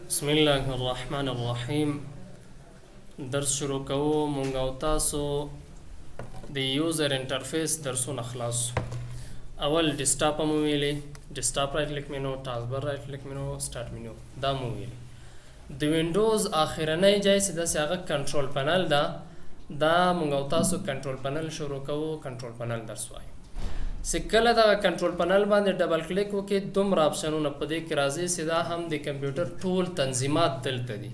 بسم الله الرحمن الرحیم. درس شروع کوو. مونږ او تاسو د یوزر انټرفیس درسونه خلاص. اول ډیسکټاپ مو ویلې، ډیسکټاپ رائټ کلیک مینو، ټاسک بار رائټ کلیک مینو، سٹارټ مینو دا مو ویلې. د وینډوز اخرنۍ ځای چې داسې هغه کنټرول پنل ده، دا مونږ او تاسو کنټرول پنل شروع کوو. کنټرول پنل درس وایو چې کله دا کنټرول پنل باندې ډبل کلیک وکړئ دومره اپشنونه په دې کې راځي چې دا هم د کمپیوټر ټول تنظیمات دلته دي.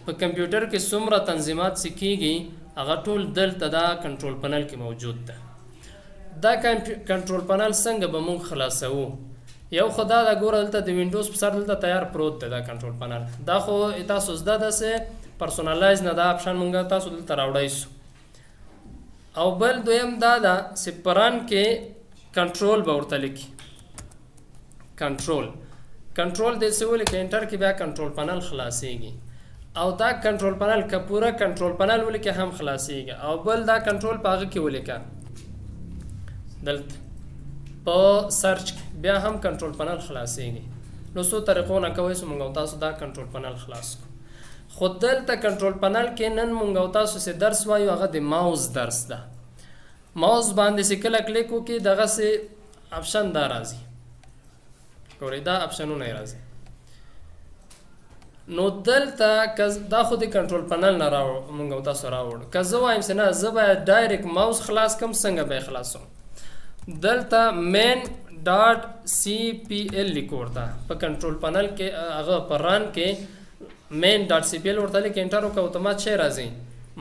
په کمپیوټر کې څومره تنظیمات چې کېږي هغه ټول دلته دا کنټرول پنل کې موجود ده. دا کنټرول پنل څنګه به مونږ خلاصوو؟ یو خو دا ګوره دلته د وینډوز په سر دلته تیار پروت ده دا کنټرول پنل. دا خو تاسو زده ده چې پرسونالایز نه دا اپشن مونږ تاسو دلته راوړی سو. او بل دویم دا ده چې پران کې کنټرول به ورته لیکي. کنټرول دې څه ولیکئ انټر کې بیا کنټرول پنل خلاصیږي. او دا کنټرول پنل که پوره کنټرول پنل ولیکئ هم خلاصیږي. او بل دا کنټرول په هغه کې ولیکه دلته په سرچ کې بیا هم کنټرول پنل خلاصیږي. نو څو طریقو نه کوئ چې مونږ او تاسو دا کنټرول پنل خلاص کړو. خو دلته کنټرول پنل کې نن مونږ او تاسو چې درس وایو هغه د ماوس درس ده. ماوس باندې چې کله کلیک وکړي دغسې اپشن دا راځي. ګورئ دا اپشنونه یې راځي. نو دلته دا خو د کنټرول پنل نه مونږ او تاسو راوړو. که زه وایم چې نه زه باید ډایرکټ ماوس خلاص کړم، څنګه به یې خلاصوم؟ دلته مین ډاټ سی پی ایل لیکو ورته په کنټرول پنل کې هغه په ران کې مین ډاټ سی پی ایل ورته لیک انټر وکړه اتومات شی راځي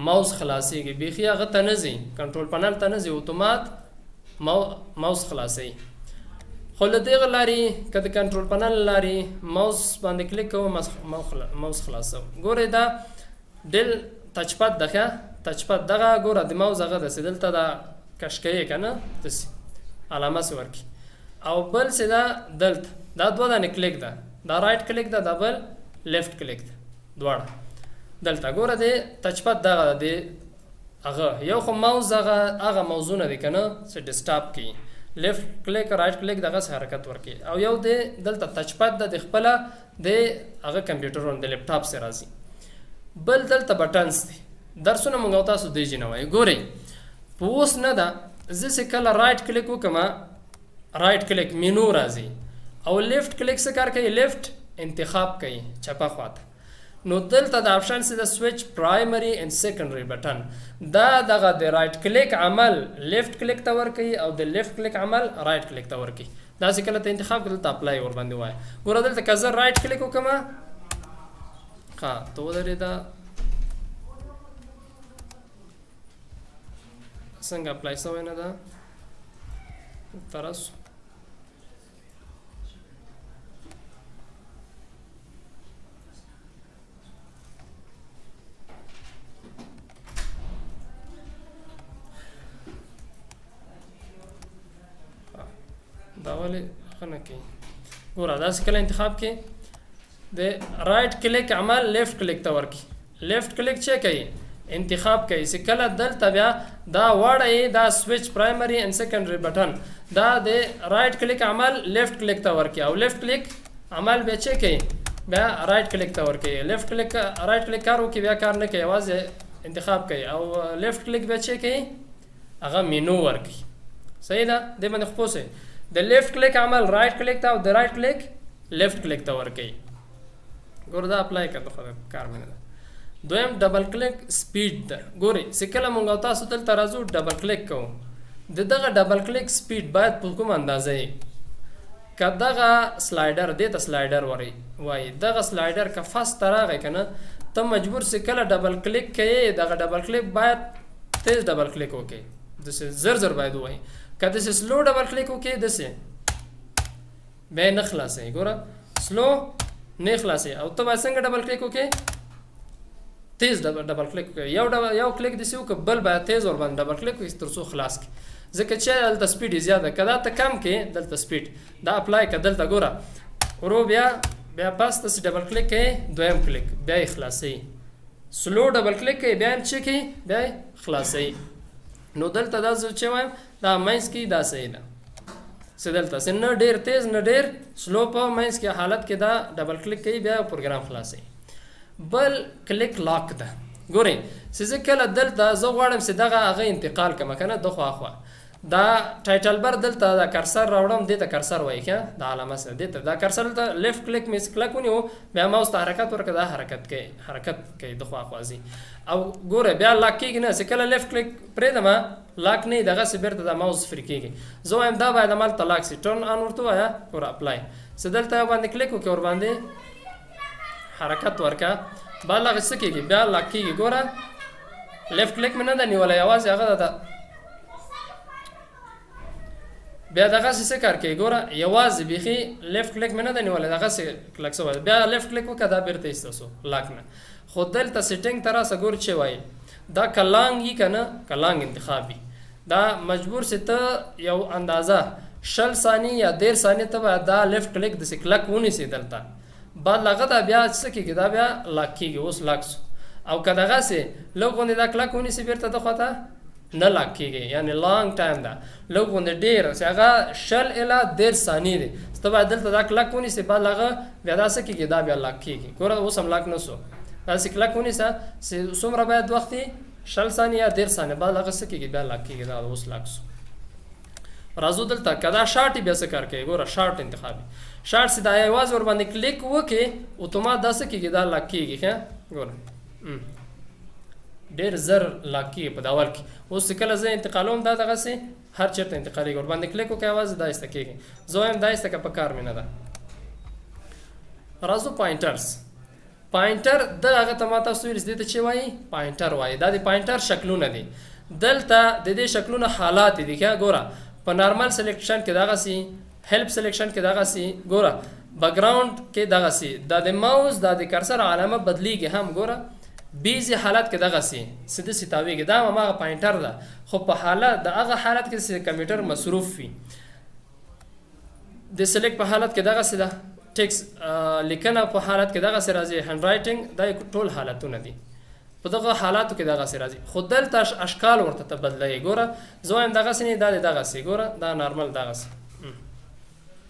ماوس خلاصیږي. بیخي هغه ته نه ځي کنټرول پنل ته نه ځي اتومات ماوس خلاصوي. خو له دغه لارې که د کنټرول پنل لارې ماوس باندې کلیک کوو ماوس خلاصوم. ګورئ دا ډل ټچ پاد ده ښه ټچ پاد دغه ګوره د ماوس هغه داسې دلته دا کش کوي که نه داسې علامه سې ورکړي. او بل چې دا دلته دا دوه دانې کلیک ده، دا رایټ کلیک ده، دا بل لیفټ کلیک ده. دواړه دلته ګوره د ټچ پاد دغه د هغه یو خو ماوس هغه موضوعونه دي که نه چې ډیسکټاپ کې لیفټ کلیک رایټ کلیک دغسې حرکت ورکړي. او یو د دلته ټچ پاد ده د خپله د هغه کمپیوټرونو د لیپټاپ سره راځي. بل دلته بټنز دي. درسونه مونږ او تاسو دی جې نه وایو. ګورئ په اوس نه ده زه چې کله رایټ کلیک وکړم رایټ کلیک مینو راځي او لیفټ کلیک څه کار کوي؟ لیفټ انتخاب کوي چپه خواته. نو دلته د اپشن چې د سویچ پرایمري اینڈ سیکنډري بټن دا دغه د رایټ کلیک عمل لیفټ کلیک ته ورکوي او د لیفټ کلیک عمل رایټ کلیک ته ورکوي. دا چې کله ته انتخاب کړه دلته اپلای ورباندې وایي. ګوره دلته که زه رایټ کلیک وکړم ښه ته ودرېده څنګه اپلای شوی نه ده ترس دا ولې ښه نه کوي. ګوره داسې کله انتخاب کې د رایټ کلیک عمل لیفټ کلیک ته ورکړي. لیفټ کلیک چې کوي؟ انتخاب کوي. چې کله دلته بیا دا واړی دا سویچ پرایمري اینڈ سیکنډري بټن دا د رایټ کلیک عمل لیفټ کلیک ته ورکړي او لیفټ کلیک عمل بیا چې کوي بیا رایټ کلیک ته ورکړي. لیفټ کلیک رایټ کلیک کار وکړي بیا کار نه کوي یوازې انتخاب کوي. او لیفټ کلیک بیا چې کوي هغه مینو ورکړي. صحیح ده؟ دې باندې خو پوه د لیفټ کلیک عمل رایټ کلیک ته او د رایټ کلیک لیفټ کلیک ته ورکوي. ګوره دا اپلای کړه خو کار مې نه ده. دویم ډبل کلیک سپیډ ده. ګورئ چې کله مونږ او تاسو دلته راځو ډبل کلیک کوو د دغه ډبل کلیک سپیډ باید په کوم اندازه یي؟ که دغه سلایډر دې ته سلایډر وایي دغه سلایډر که فاست راغی که نه ته مجبور چې کله ډبل کلیک کوې دغه ډبل کلیک باید تیز ډبل کلیک وکړي داسې زر زر باید ووایي. که داسې سلو ډبل کلیک وکړي داسې بیا یې نه خلاصوي. ګوره سلو نه خلاصوي. او ته باید څنګه ډبل کلیک وکړې؟ تیز ډبل کلیک وکړي. یو کلیک داسې وکړه بل باید تیز ورباندې ډبل کلیک وکړي تر څو خلاص کړي. ځکه چې دلته سپیډ یې زیاده که دا ته کم کې دلته سپیډ دا اپلای که دلته ګوره ورو بیا بس داسې ډبل کلیک کوي دویم کلیک بیا یې خلاصوي. سلو ډبل کلیک کوي بیا هم چې کوي بیا یې خلاصوي. نو دلته دا زه چې وایم دا منځ کې دا صحیح ده. چې دلته چې نه ډېر تیز نه ډېر سلو په منځ کې حالت کې دا ډبل کلیک کوي بیا پروګرام خلاصوي. بل کلیک لاک ده. ګورئ چې زه کله دلته زه غواړم چې دغه هغه انتقال کړم که نه د خوا خوا دا ټایټل بر دلته دا کرسر راوړم دې ته کرسر وایي که دا علامه سره دې ته دا کرسر دلته لیفټ کلیک مې کلک ونیو بیا ماوس ته حرکت ورکړه دا حرکت کوي د خوا خوا ځي او ګوره بیا لاک کېږي نه چې کله لیفټ کلیک پرېږدم لاک نه وي دغسې بېرته دا ماوس فري کېږي. زه وایم دا باید همالته لاک سي ټرن آن ورته ووایه ګوره اپلای چې دلته باندې کلیک وکړې ورباندې حرکت ورکړه بعد هغه څه کېږي بیا لاک کېږي. ګوره لیفټ کلیک مې نه ده نیولی یوازې هغه ده بیا دغسې څه کار کوي ګوره یوازې بیخي لیفټ کلیک مې نه ده نیولی دغسې کلک شوی بیا لیفټ کلیک وکړه دا بېرته ایسته سو لاک نه. خو دلته سیټینګ ته راسه ګور چې وایي دا کلانګ وي که نه کلانګ انتخاب وي دا مجبور چې ته یو اندازه 20 ثانیې یا 10 ثانیې ته به دا لیفټ کلیک داسې کلک ونیسي دلته بعد هغه دا بیا څه کېږي دا بیا لاک کېږي اوس لاک سو او که دغسې لږ غوندې دا کلک ونیسي بېرته دخوا ته نه لاک کېږي یعنې لانګ ټایم ده لږ غوندې ډېر چې هغه 20 الی 10 ثانیې دی چې ته باید دلته دا کلک ونیسي بعد هغه بیا دا څه کېږي دا بیا لاک کېږي. ګوره اوس هم لاک نه سو داسې کلک ونیسه چې څومره باید وخت یې 20 ثانیې یا 10 ثانیې بعد هغه څه کېږي بیا لاک کېږي دا اوس لاک سو. راځو دلته که دا شارټ بیا څه کار کوي ګوره شارټ انتخاب شارټ چې دا یوازې ورباندې کلیک وکړې اتومات دا څه کېږي دا لاک کېږي ښه ګوره ډېر زر لاک کېږي په اول کې. اوس چې کله زه انتقالوم دا دغسې هر چېرته انتقالېږي ورباندې کلیک وکړې یوازې دا ایسته کېږي. زه وایم دا ایسته که په کار مې نه ده. راځو پاینټرز پاینټر د هغه ته ما تاسو ویل دې ته چې وایي پاینټر وایي دا د پاینټر شکلونه دي. دلته د دې شکلونه حالات دي ښه ګوره په نارمل سلیکشن کې دغسې هیلپ سلیکشن کې دغسې ګوره بیکګراوند کې دغسې دا د ماوس دا د کرسر علامه بدلیږي هم ګوره بیزی حالت کې دغسې سیده سیتاویږي دا هماغه پاینټر ده خو په حالت د هغه حالت کې چې کمپیوټر مصروف وي د سلیکټ په حالت کې دغسې ده ټیکس لیکنه په حالت کې دغسې راځي هینډ رایټینګ دا ټول حالتونه دي په دغه حالاتو کې دغسې راځي خو دلته اشکال ورته ته بدلوي. ګوره زه وایم دغسې نه دا دی دغسې ګوره دا نارمل دغسې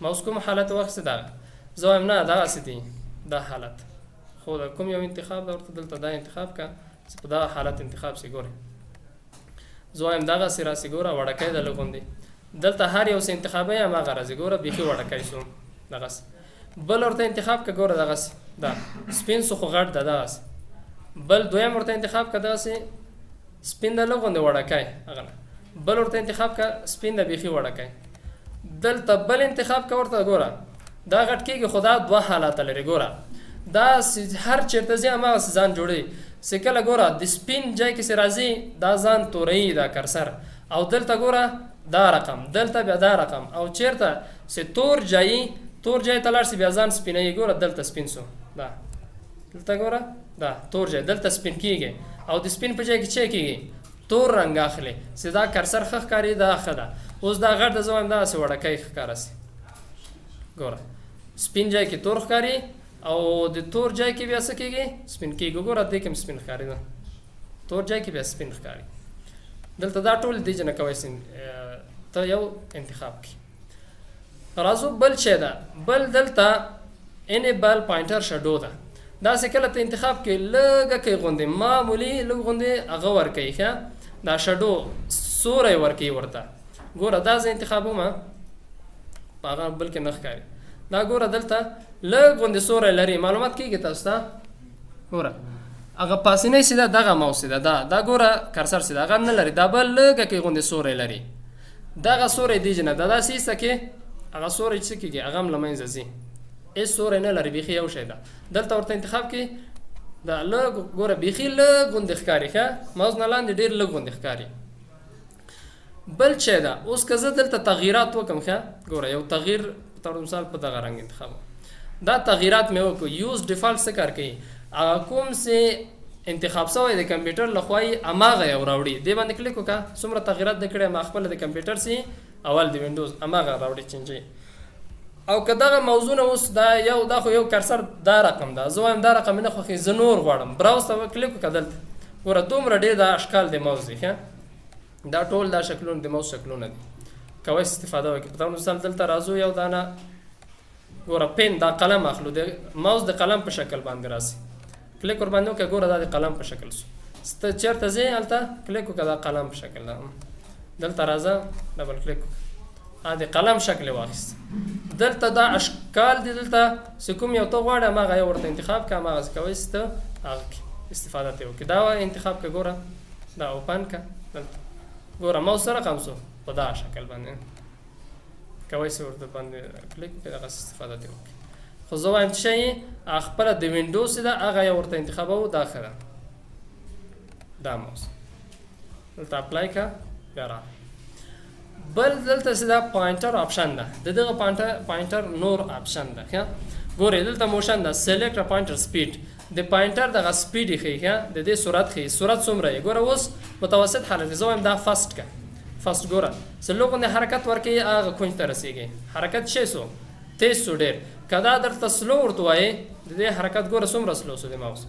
ماوس کوم حالت واخیسته دغه زه وایم نه دغسې دی دا حالت خو دا کوم یو انتخاب دا ورته دلته دا انتخاب که چې په دغه حالت انتخاب سي ګورئ زه وایم دغسې راسي ګوره وړکی ده لږ غوندې دلته هر یو څه انتخابوي هماغه راځي ګوره بیخي وړکی سو دغسې. بل ورته انتخاب که ګوره دغسې دا سپین سو خو غټ ده دغسې بل دویم ورته انتخاب که دغسې سپین ده لږ غوندې وړکی هغه نه بل ورته انتخاب که سپین ده بیخي وړکی دلته بل انتخاب که ورته ګوره دا غټ کېږي خو دا دوه حالاته لري ګوره دا هر چېرته ځي هماغسې ځان جوړوي چې کله ګوره د سپین ځای کې چې راځي دا ځان توروي دا کرسر او دلته ګوره دا رقم دلته بیا دا رقم او چېرته چې تور ځای ته لاړ شي بیا ځان سپینوي ګوره دلته سپین سو دا دلته ګوره دا تور ځای دلته سپین کېږي او د سپین په ځای کې څه کېږي تور رنګ اخلي چې دا کرسر ښه ښکاري دا ښه ده. اوس دا غټ د زه وایم دغسې وړکی ښکاره سي ګوره سپین ځای کې تور ښکاري او د تور ځای کې بیا څه کېږي سپین کېږي ګوره دې کې هم سپین ښکاري ده تور ځای کې بیا سپین ښکاري دلته دا ټول دې نه کوی ته یو انتخاب کړي. راځو بل شی ده بل دلته انیبل پاینټر شډو ده داسې کله ته انتخاب کې لږه کوي غوندې معمولي لږ غوندې هغه ورکوي ښه دا شډو سوری ورکوي ورته ګوره دا زه انتخابوم په هغه بل کې نه ښکاري دا ګوره دلته لږ غوندې سوری لري معلومات کېږي تاسو ته ګوره هغه پاسنی سیده دغه ماوس ده دا ګوره کرسر سیده هغه نه لري دا بل لږه کې غوندې سوری لري دغه سوری دی جنه دا داسې ایسته کې هغه سوری څه کېږي هغه هم له منځه ځي هېڅ سوری نه لري بیخي یو شی ده دلته ورته انتخاب کې دا لږ ګوره بیخي لږ غوندې ښکاري ښه ماوس نه لاندې ډېر لږ غوندې ښکاري. بل شی ده اوس که زه دلته تغییرات وکړم ښه ګوره یو تغییر په طور مثال په دغه رنګ انتخاب دا تغییرات مې وکړو یوز ډیفالټ څه کار کوي هغه کوم چې انتخاب شوی د کمپیوټر لخوا یې هماغه یې راوړي دې باندې کلیک وکړه څومره تغییرات دې کړی ما خپله د کمپیوټر سي اول د وینډوز هماغه راوړي چینجوي او که دغه موضوعونه اوس دا یو دا خو یو کرسر دا رقم ده زه وایم دا رقم مې نه خوښوي زه نور غواړم براوز ته کلیک وکړه دلته ګوره دومره ډېر دا اشکال د موز دي ښه دا ټول دا شکلونه د موز شکلونه دي کوي استفاده وکړي. په مثال دلته راځو یو دانه ګوره پین دا قلم اخلو د ماوس د قلم په شکل باندې راسي کلیک ور باندې وکړه ګوره دا د قلم په شکل شو. ست چیرته ځې هلته کلیک وکړه دا قلم په شکل ده. دلته راځه ډبل کلیک وکړه د قلم شکل واخیست. دلته دا اشکال دي دلته چې کوم یو ته غواړې هماغه یو ورته انتخاب کړه هماغسې کوی چې ته هغه کې استفاده ترې وکړې. دا انتخاب کړه ګوره دا اوپن کړه دلته ګوره ماوس سره رقم شو په دا شکل باندې کوی چې ورته باندې کلیک وکړې دغسې استفاده ترې وکړې. خو زه وایم چې شی خپله د وینډوز ده هغه یو ورته انتخابوو دا ښه ده دا ماوس دلته اپلای کړه بیا راغله. بل دلته چې دا پوینټر آپشن ده د دغه پوینټر نور آپشن ده ښه ګورئ دلته موشن ده سلیکټ پوینټر سپیډ د پوینټر دغه سپیډ یې ښیي ښه د دې سرعت ښیي سرعت څومره یې ګوره اوس متوسط حالت زه وایم دا فاسټ کړه فاسټ ګوره سلو باندې حرکت ورکوي هغه کونج ته رسیږي حرکت شی سو تیز سو ډېر که دا درته سلو ورته وایي د دې حرکت ګوره څومره سلو سو د ماوس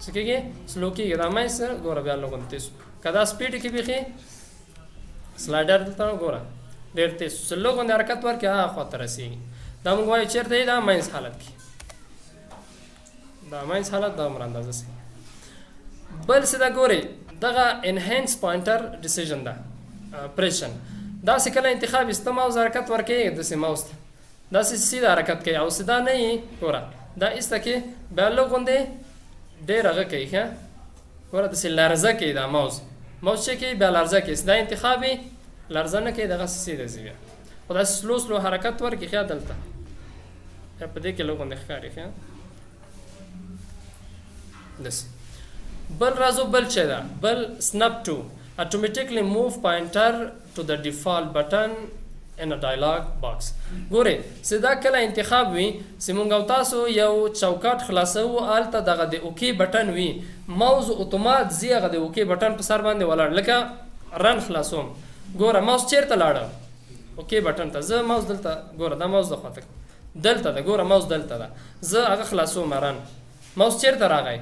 څه کېږي سلو کېږي دا ماوس ګوره بیا لږ تیز سو که دا سپیډ کې بیخي سلایډر دلته ګوره ډېر تیز سلو باندې حرکت ورکړي هغه خواته رسیږي. دا موږ وایو چېرته یې دا ماینس حالت کې دا ماینس حالت دا عمر اندازه سي. بل څه دا ګورئ دغه انهانس پوینټر ډیسیژن ده پریشن داسې کله انتخاب است ماوس حرکت ورکوي داسې ماوس ته داسې سیده حرکت کوي او سیده نه یي ګوره دا ایسته کې بیا لږ غوندې ډېر هغه کوي ښه ګوره داسې لرزه کوي دا ماوس چې کوي بیا لرزه کوي دا انتخاب یې لرزه نه کوي دغسې سیده ځي بیا خو داسې سلو سلو حرکت ورکړي ښه دلته یا په دې کې لږ غوندې ښکاري ښه داسې. بل راځو بل چې ده بل snap to automatically move pointer to the default button in a dialog box. ګورئ چې دا کله انتخاب وي چې موږ او تاسو یو چوکاټ خلاصوو هلته دغه د اوکې بټن وي ماوس اتومات ځي هغه د اوکې بټن په سر باندې ولاړ لکه رن خلاصوم ګوره ماوس چیرته لاړه اوکې بټن ته زه ماوس دلته ګوره دا ماوس د خواته دلته ده ګوره ماوس دلته ده زه هغه خلاصوم رن ماوس چیرته راغی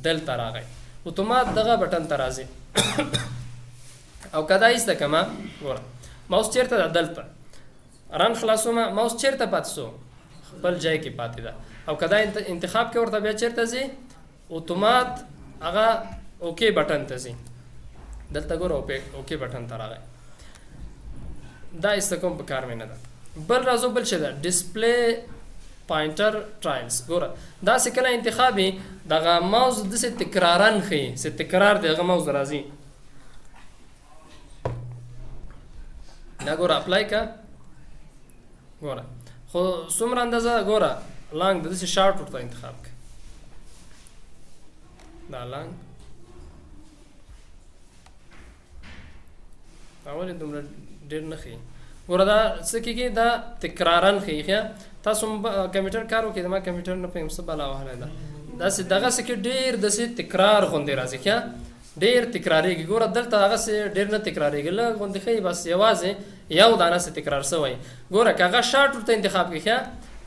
دلته راغی اتومات دغه بټن ته راځي او که دا ایسته کمه ګوره ماوس چیرته ده دلته رن خلاصومه ماوس چیرته پاتې سو خپل ځای کې پاتې ده او که دا انتخاب کې ورته بیا چیرته ځي اتومات هغه اوکې بټن ته ځي دلته ګوره اوکې بټن ته راغی دا ایسته کوم په کار مې نه ده. بل راځو بل څه ده ډسپلی پوینټر ټرایلز ګوره داسې کله انتخاب یې دغه ماوس داسې تکرارا ښیي چې تکرار د هغه ماوس راځي دا ګوره اپلای که ګوره خو څومره اندازه ګوره لانګ د داسې شارټ ورته انتخاب که دا لانګ دا ولې دومره ډېر نه ښیي ګوره دا څه کېږي دا تکرارا ښیي ښه تاسو کمپیوټر کار وکړئ د ما کمپیوټر نه پوهېږم څه بلا وهلی ده داسې دغسې کې ډېر داسې تکرار غوندې راځي ښه ډېر تکرارېږي ګوره دلته هغسې ډېر نه تکرارېږي لږ غوندې ښیي بس یوازې یو دانه سې تکرار شوی ګوره که هغه شارټ ورته انتخاب کړي ښه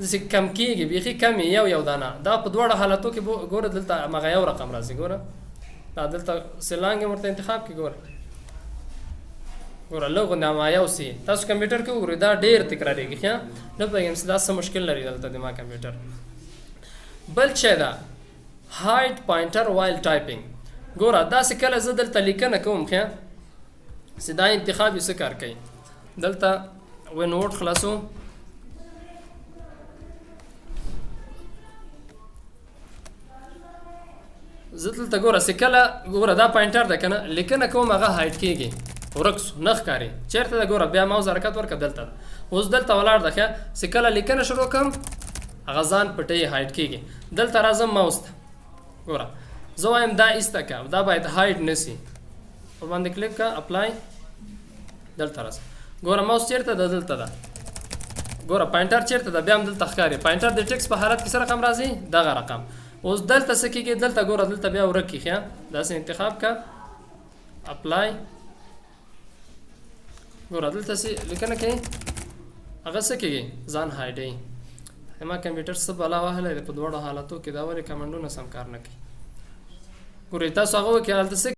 داسې کم کېږي بیخي کم یو دانه دا په دواړو حالتو کې ګوره دلته هماغه یو رقم راځي ګوره دا دلته سلانګ ورته انتخاب کړي ګوره ګوره لږ غوندې هماغه یو سي تاسو کمپیوټر کې وګورئ دا ډېر تکرارېږي ښه نه پوهېږم چې دا څه مشکل لري دلته د ما کمپیوټر. بل شی ده هایډ پوینټر وایل ټایپینګ ګوره داسې کله زه دلته لیکنه کوم ښه چې دا انتخاب یې څه کار کوي دلته وین ورډ خلاصو زه دلته ګوره چې کله ګوره دا پوینټر ده که نه لیکنه کوم هغه هایډ کېږي ورک سو نه ښکاري چېرته ده ګوره بیا ماوس حرکت ورکړه دلته ده اوس دلته ولاړ ده ښه چې کله لیکنه شروع کړم هغه ځان پټوي هایډ کېږي دلته راځم ماوس ته ګوره زه وایم دا ایسته که دا باید هایډ نه سي ورباندې کلیک که اپلای دلته راځه ګوره ماوس چېرته ده دلته ده ګوره پوینټر چېرته ده بیا هم دلته ښکاري پوینټر د ټکس په حالت کې څه رقم راځي دغه رقم اوس دلته څه کېږي دلته ګوره دلته بیا ورک کړي ښه داسې انتخاب که اپلای ګوره دلته چې لیکنه کوي هغه څه کېږي ځان هایډوي زما کمپیوټر څه بلا وهلی دی په دواړو حالتو کې دا ولې کمنډونه سم کار نه کوي ګورئ تاسو هغه وکړئ هلته څه